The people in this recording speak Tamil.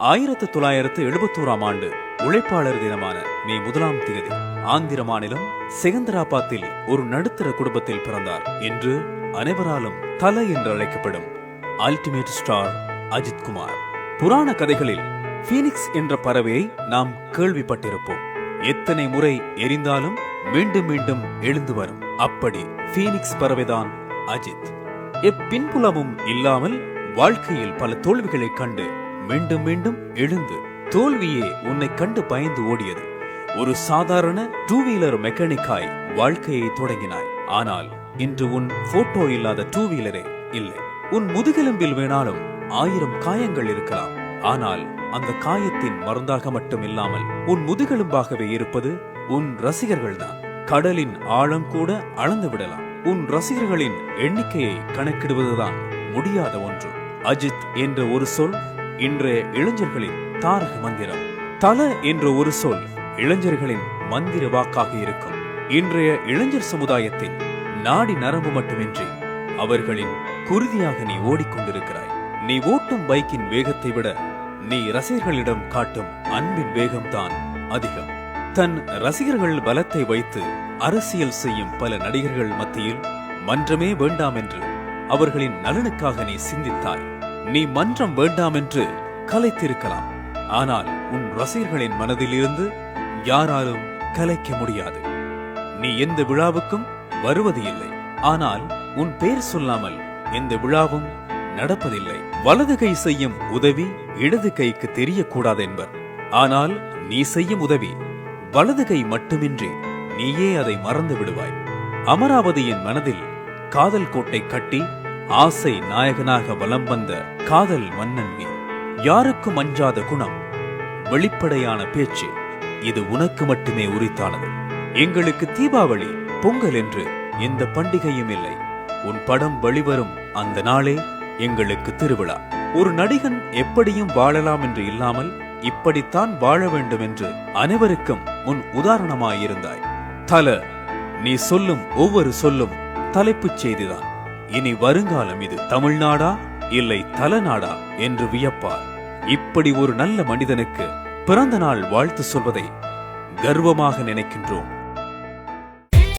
1971ஆம் ஆண்டு உழைப்பாளர் தினமான மே 1ஆம் தேதி ஆந்திர மாநிலம் செகந்தராபாத்தில் ஒரு நடுத்தர குடும்பத்தில் பிறந்தார். இன்று அனைவராலும் தல என்று அழைக்கப்படும் அல்டிமேட் ஸ்டார் அஜித் குமார். புராண கதைகளில் பீனிக்ஸ் என்ற பறவையை நாம் கேள்விப்பட்டிருப்போம். எத்தனை முறை எரிந்தாலும் மீண்டும் மீண்டும் எழுந்து வரும். அப்படி பீனிக்ஸ் பறவைதான் அஜித். எப்பின்புலமும் இல்லாமல் வாழ்க்கையில் பல தோல்விகளை கண்டு மீண்டும் மீண்டும் எழுந்து தோல்வியே உன்னை கண்டு பயந்து ஓடியது. ஒரு சாதாரண டூ வீலர் மெக்கானிக்காய் வாழ்க்கையை தொடங்கினாய். ஆனால் இன்று உன் போட்டோ இல்லாத டூ வீலரே இல்லை. உன் முதுகெலும்பில் வேணாலும் 1000 காயங்கள் இருக்கலாம். ஆனால் அந்த காயத்தின் மருந்தாக மட்டும் இல்லாமல் உன் முதுகெலும்பாகவே இருப்பது உன் ரசிகர்கள் தான். கடலின் ஆழம் கூட அளந்து விடலாம். உன் ரசிகர்களின் எண்ணிக்கையை கணக்கிடுவதுதான் முடியாத ஒன்று. அஜித் என்ற ஒரு சொல் இன்றைய இளைஞர்களின் தாரக மந்திரம். தல என்ற ஒரு சொல் இளைஞர்களின் மந்திர வாக்காக இருக்கும். இன்றைய இளைஞர் சமுதாயத்தின் நாடி நரம்பு மட்டுமின்றி அவர்களின் குருதியாக நீ ஓடிக்கொண்டிருக்கிறாய். நீ ஓட்டும் பைக்கின் வேகத்தை விட நீ ரசிகர்களிடம் காட்டும் அன்பின் வேகம்தான் அதிகம். தன் ரசிகர்கள் பலத்தை வைத்து அரசியல் செய்யும் பல நடிகர்கள் மத்தியில் மன்றமே வேண்டாம் என்று அவர்களின் நலனுக்காக நீ சிந்தித்தாய். நீ மன்றம் வேண்டாம் என்று கலைத்திருக்கலாம். ஆனால் உன் ரசிகர்களின் மனதில் இருந்து யாராலும் கலைக்க முடியாது. நீ எந்த விழாவுக்கும் வருவது இல்லை. ஆனால் உன் பெயர் சொல்லாமல் எந்த விழாவும் நடப்பதில்லை. வலது கை செய்யும் உதவி இடது கைக்கு தெரியக்கூடாது என்பர். ஆனால் நீ செய்யும் உதவி வலது கை மட்டுமின்றி நீயே அதை மறந்து விடுவாய். அமராவதியின் மனதில் காதல் கோட்டை கட்டி ஆசை நாயகனாக வலம் வந்த காதல் மன்னன் நீ. யாருக்கும் அஞ்சாத குணம், வெளிப்படையான பேச்சு, இது உனக்கு மட்டுமே உரித்தானது. எங்களுக்கு தீபாவளி, பொங்கல் என்று எந்த பண்டிகையும் இல்லை. உன் படம் வெளிவரும் அந்த நாளே எங்களுக்கு திருவிழா. ஒரு நடிகன் எப்படியும் வாழலாம் என்று இல்லாமல் இப்படித்தான் வாழ வேண்டும் என்று அனைவருக்கும் உன் உதாரணமாயிருந்தாய். தல, நீ சொல்லும் ஒவ்வொரு சொல்லும் தலைப்புச் செய்திதான். இனி வருங்காலம் இது தமிழ்நாடா இல்லை தலநாடா என்று வியப்பார். இப்படி ஒரு நல்ல மனிதனுக்கு பிறந்த நாள் வாழ்த்து சொல்வதை கர்வமாக நினைக்கின்றோம்.